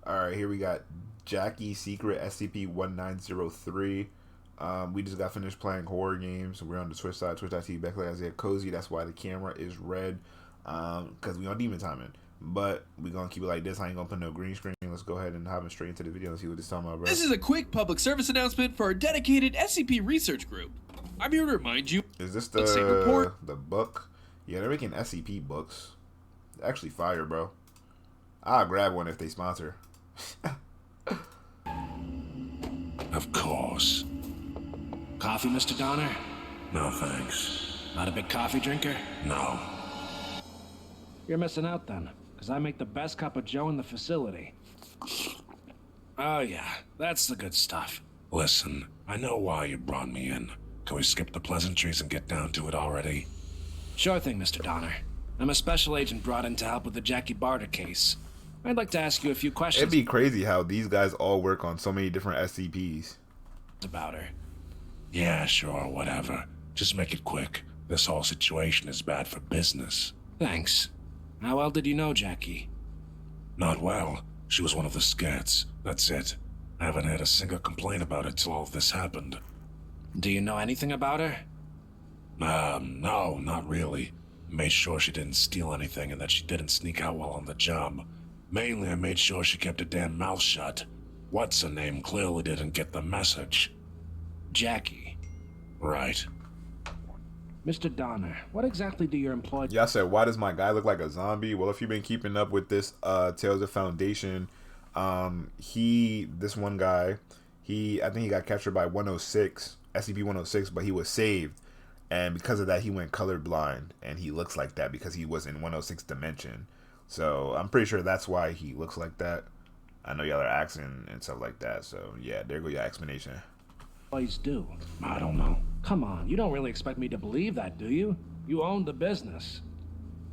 Alright, here we got Jackie Secret SCP-1903. We just got finished playing horror games. We're on the Twitch side, twitch.tv/IsiahCozy. That's why the camera is red, because we on demon timing. But we're going to keep it like this. I ain't going to put no green screen. Let's go ahead and hop straight into the video and see what this is talking about, bro. This is a quick public service announcement for our dedicated SCP research group. I'm here to remind you. Is this the book? Yeah, they're making SCP books. Actually fire, bro. I'll grab one if they sponsor. Of course. Coffee, Mr. Donner? No, thanks. Not a big coffee drinker? No. You're missing out then, because I make the best cup of joe in the facility. Oh yeah, that's the good stuff. Listen, I know why you brought me in. Can we skip the pleasantries and get down to it already? Sure thing, Mr. Donner. I'm a special agent brought in to help with the Jackie Barter case. I'd like to ask you a few questions. It'd be crazy how these guys all work on so many different SCPs. About her. Yeah, sure, whatever. Just make it quick. This whole situation is bad for business. Thanks. How well did you know Jackie? Not well. She was one of the scats. That's it. I haven't had a single complaint about it till all this happened. Do you know anything about her? No, not really. Made sure she didn't steal anything and that she didn't sneak out while on the job. Mainly, I made sure she kept her damn mouth shut. What's her name clearly didn't get the message. Jackie. Right. Mr. Donner, what exactly do your employees... Y'all said, why does my guy look like a zombie? Well, if you've been keeping up with this Tales of Foundation, this one guy, I think he got captured by 106, SCP-106, but he was saved. And because of that, he went colorblind, and he looks like that because he was in 106 dimension. So I'm pretty sure that's why he looks like that. I know y'all are asking and stuff like that. So yeah, there go your explanation. Employees do? I don't know. Come on, you don't really expect me to believe that, do you? You own the business.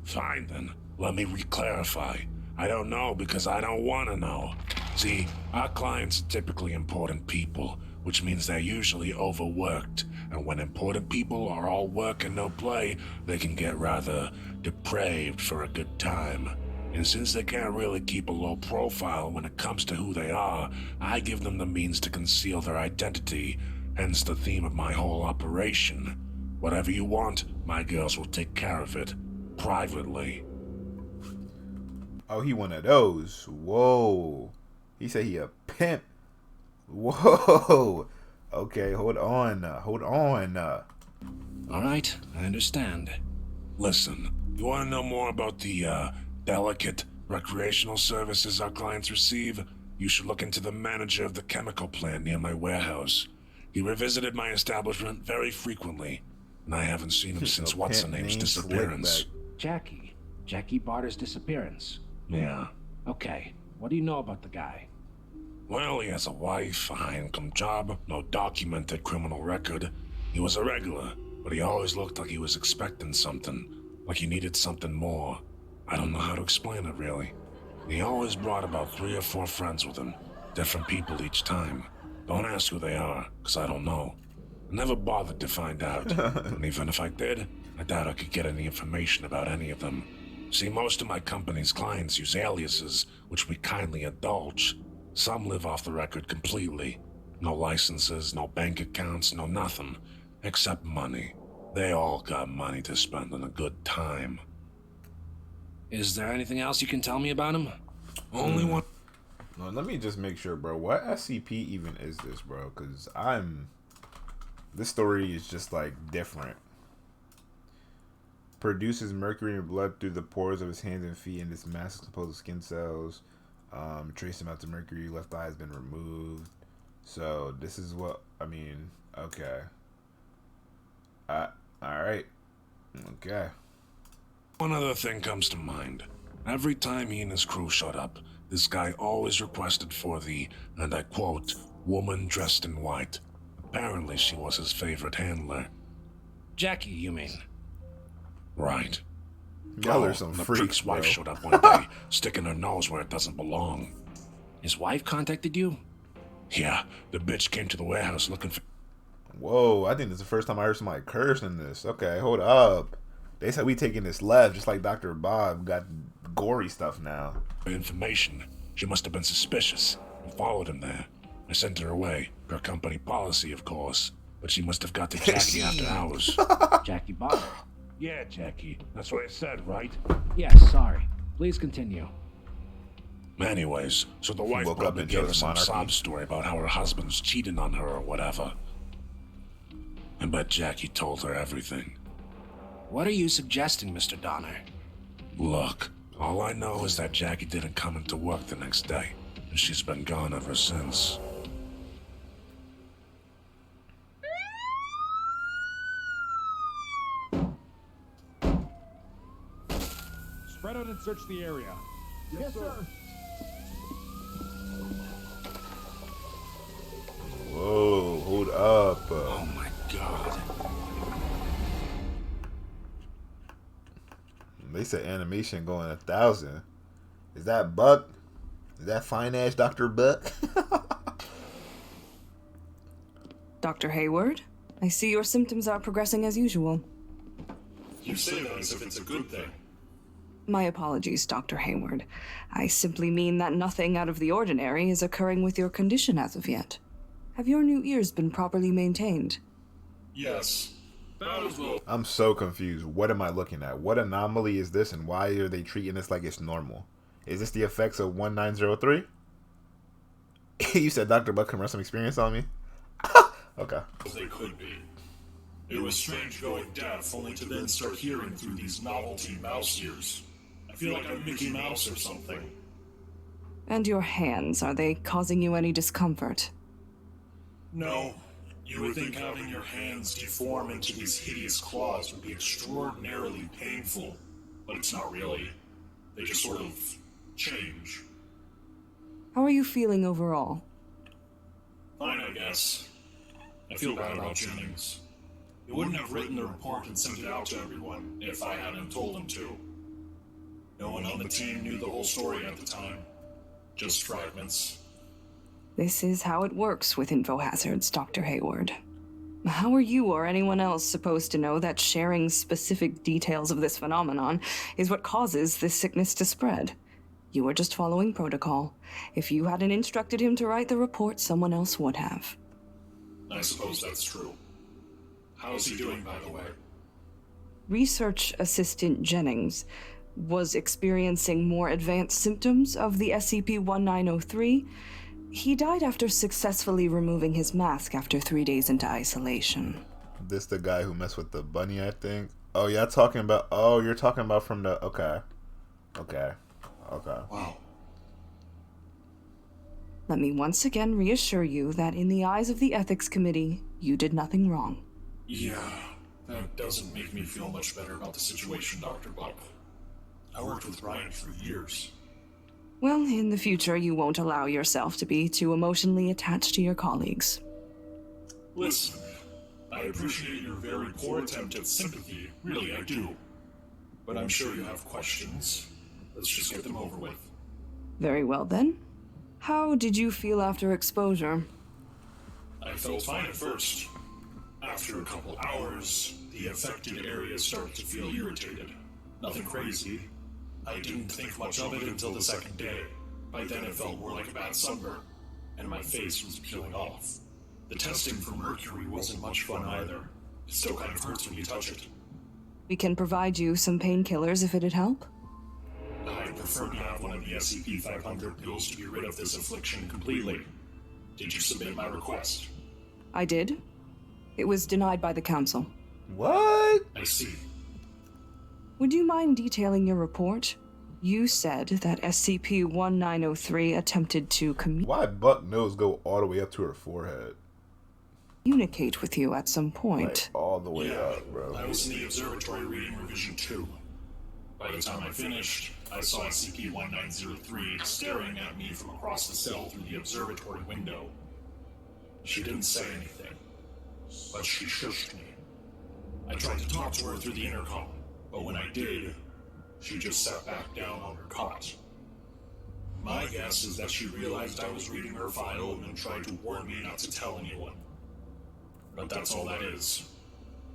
Fine then. Let me re-clarify. I don't know because I don't want to know. See, our clients are typically important people, which means they're usually overworked. And when important people are all work and no play, they can get rather depraved for a good time. And since they can't really keep a low profile when it comes to who they are, I give them the means to conceal their identity, hence the theme of my whole operation. Whatever you want, my girls will take care of it. Privately. Oh, he one of those. Whoa. He said he a pimp. Whoa. Okay, hold on. Alright, I understand. Listen, you want to know more about the, delicate recreational services our clients receive? You should look into the manager of the chemical plant near my warehouse. He revisited my establishment very frequently, and I haven't seen him since what's-her-name's disappearance. Jackie Barter's disappearance. Yeah. Okay, what do you know about the guy? Well, he has a wife, a high-income job, no documented criminal record. He was a regular, but he always looked like he was expecting something, like he needed something more. I don't know how to explain it, really. He always brought about 3 or 4 friends with him, different people each time. Don't ask who they are, because I don't know. I never bothered to find out, and even if I did, I doubt I could get any information about any of them. See, most of my company's clients use aliases, which we kindly indulge. Some live off the record completely. No licenses, no bank accounts, no nothing. Except money. They all got money to spend on a good time. Is there anything else you can tell me about him? Only one. No, let me just make sure, bro. What SCP even is this, bro? Because this story is just like different. Produces mercury and blood through the pores of his hands and feet, and this mass is composed of skin cells. Trace amounts of mercury, left eye has been removed. So this is what I mean. Okay. All right. Okay. One other thing comes to mind. Every time he and his crew showed up, this guy always requested for the, and I quote, woman dressed in white. Apparently she was his favorite handler. Jackie, you mean? Right. Y'all are some the freaks, prick's bro. wife showed up one day, sticking her nose where it doesn't belong. His wife contacted you? Yeah, the bitch came to the warehouse looking for... Whoa, I think this is the first time I heard somebody curse in this. Okay, hold up. They said we taking this left, just like Dr. Bob got gory stuff now. information. She must have been suspicious and followed him there. I sent her away, per company policy, of course, but she must have got to Jackie after hours. Jackie Bonner. Yeah, Jackie. That's what I said, right? Yes, sorry. Please continue. Anyways, so the wife woke up probably and gave her chose some monarchy. sob story about how her husband's cheating on her or whatever. I bet Jackie told her everything. What are you suggesting, Mr. Donner? Look, all I know is that Jackie didn't come into work the next day, and she's been gone ever since. Spread out and search the area. Yes, sir. Whoa, hold up. Oh my god. They said animation going 1,000. Is that Buck? Is that fine ass Dr. Buck? Dr. Hayward, I see your symptoms are progressing as usual. You say that as if it's a good thing. My apologies, Dr. Hayward. I simply mean that nothing out of the ordinary is occurring with your condition as of yet. Have your new ears been properly maintained? Yes. About as well. I'm so confused. What am I looking at? What anomaly is this, and why are they treating this like it's normal? Is this the effects of 1903? You said Dr. Buck can run some experience on me? Okay. As they could be. It was strange going deaf, only to then start hearing through these novelty mouse ears. I feel like I'm Mickey Mouse or something. And your hands, are they causing you any discomfort? No. You would think having your hands deform into these hideous claws would be extraordinarily painful, but it's not really. They just sort of change. How are you feeling overall? Fine, I guess. I feel bad about Jennings. He wouldn't have written the report and sent it out to everyone if I hadn't told him to. No one on the team knew the whole story at the time. Just fragments. This is how it works with info hazards, Dr. Hayward. How are you or anyone else supposed to know that sharing specific details of this phenomenon is what causes this sickness to spread? You are just following protocol. If you hadn't instructed him to write the report, someone else would have. I suppose that's true. How's he doing, by the way? Research Assistant Jennings was experiencing more advanced symptoms of the SCP-1903. He died after successfully removing his mask after 3 days into isolation. This the guy who messed with the bunny, I think. Oh, yeah, talking about. Oh, you're talking about from the. Okay. Wow. Let me once again reassure you that in the eyes of the Ethics Committee, you did nothing wrong. Yeah, that doesn't make me feel much better about the situation, Dr. Buck. I worked with Ryan for years. Well, in the future, you won't allow yourself to be too emotionally attached to your colleagues. Listen, I appreciate your very poor attempt at sympathy, really I do. But I'm sure you have questions. Let's just get them over with. Very well, then. How did you feel after exposure? I felt fine at first. After a couple hours, the affected areas started to feel irritated. Nothing crazy. I didn't think much of it until the second day. By then it felt more like a bad sunburn, and my face was peeling off. The testing for mercury wasn't much fun either. It still kind of hurts when you touch it. We can provide you some painkillers if it'd help. I'd prefer to have one of the SCP-500 pills to get rid of this affliction completely. Did you submit my request? I did. It was denied by the Council. What? I see. Would you mind detailing your report? You said that SCP-1903 attempted to Why Buck nose go all the way up to her forehead? communicate with you at some point. Like, all the way Yeah, up, bro. I was in the observatory reading revision 2. By the time I finished, I saw SCP-1903 staring at me from across the cell through the observatory window. She didn't say anything, but she shushed me. I tried to talk to her through the intercom, but when I did, she just sat back down on her cot. My guess is that she realized I was reading her file and then tried to warn me not to tell anyone. But that's all that is.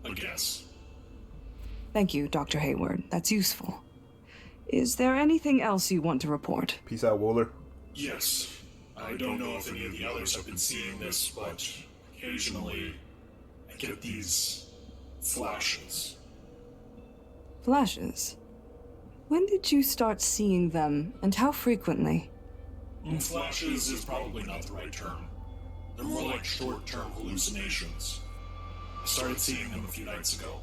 A guess. Thank you, Dr. Hayward. That's useful. Is there anything else you want to report? Peace out, Wooler. Yes. I don't know if any of the others have been seeing this, but occasionally I get these flashes. Flashes? When did you start seeing them, and how frequently? Flashes is probably not the right term. They're more like short-term hallucinations. I started seeing them a few nights ago,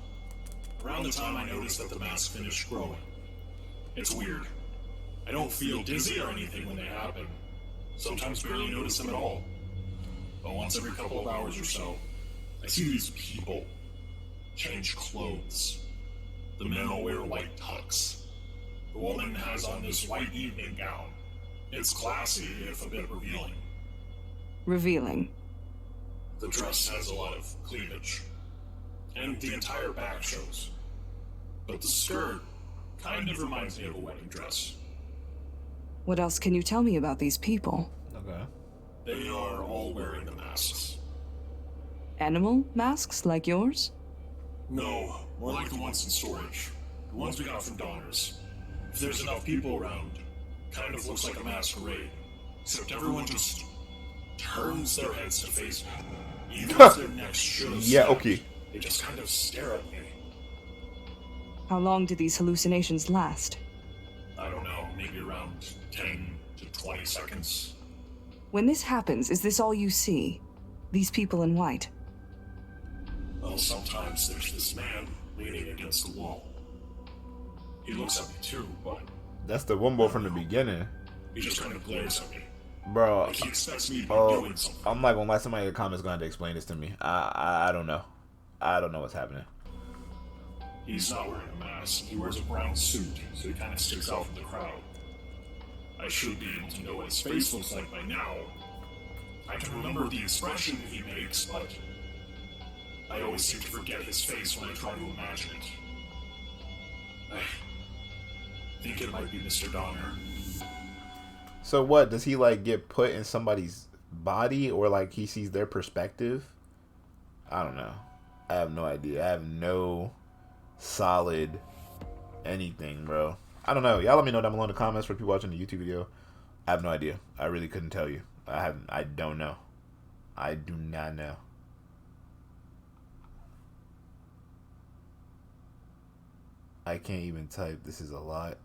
around the time I noticed that the mask finished growing. It's weird. I don't feel dizzy or anything when they happen. Sometimes barely notice them at all. But once every couple of hours or so, I see these people change clothes. The men all wear white tux. The woman has on this white evening gown. It's classy, if a bit revealing. Revealing. The dress has a lot of cleavage. And the entire back shows. But the skirt kind of reminds me of a wedding dress. What else can you tell me about these people? Okay. They are all wearing the masks. Animal masks like yours? No, more like the ones in storage. The ones we got from donors. If there's enough people around, kind of looks like a masquerade. Except everyone just turns their heads to face me. Even if their necks should have Yeah, snapped, okay. they just kind of stare at me. How long do these hallucinations last? I don't know, maybe around 10 to 20 seconds. When this happens, is this all you see? These people in white? Well, sometimes there's this man leaning against the wall. He looks at me too, but That's the one boy from the beginning. he just kind of glares at me. Bro, Like he expects me to be doing something. I'm not gonna lie, somebody in the comments gonna have to explain this to me. I don't know. I don't know what's happening. He's not wearing a mask. He wears a brown suit, so he kind of sticks out from the crowd. I should be able to know what his face looks like by now. I can remember the expression he makes, but I always seem to forget his face when I try to imagine it. I think it might be Mr. Donner. So what, does he like get put in somebody's body, or like he sees their perspective? I don't know. I have no idea. I have no solid anything, bro. I don't know. Y'all let me know down below in the comments for people watching the YouTube video. I have no idea. I really couldn't tell you. I don't know. I do not know. I can't even type. This is a lot.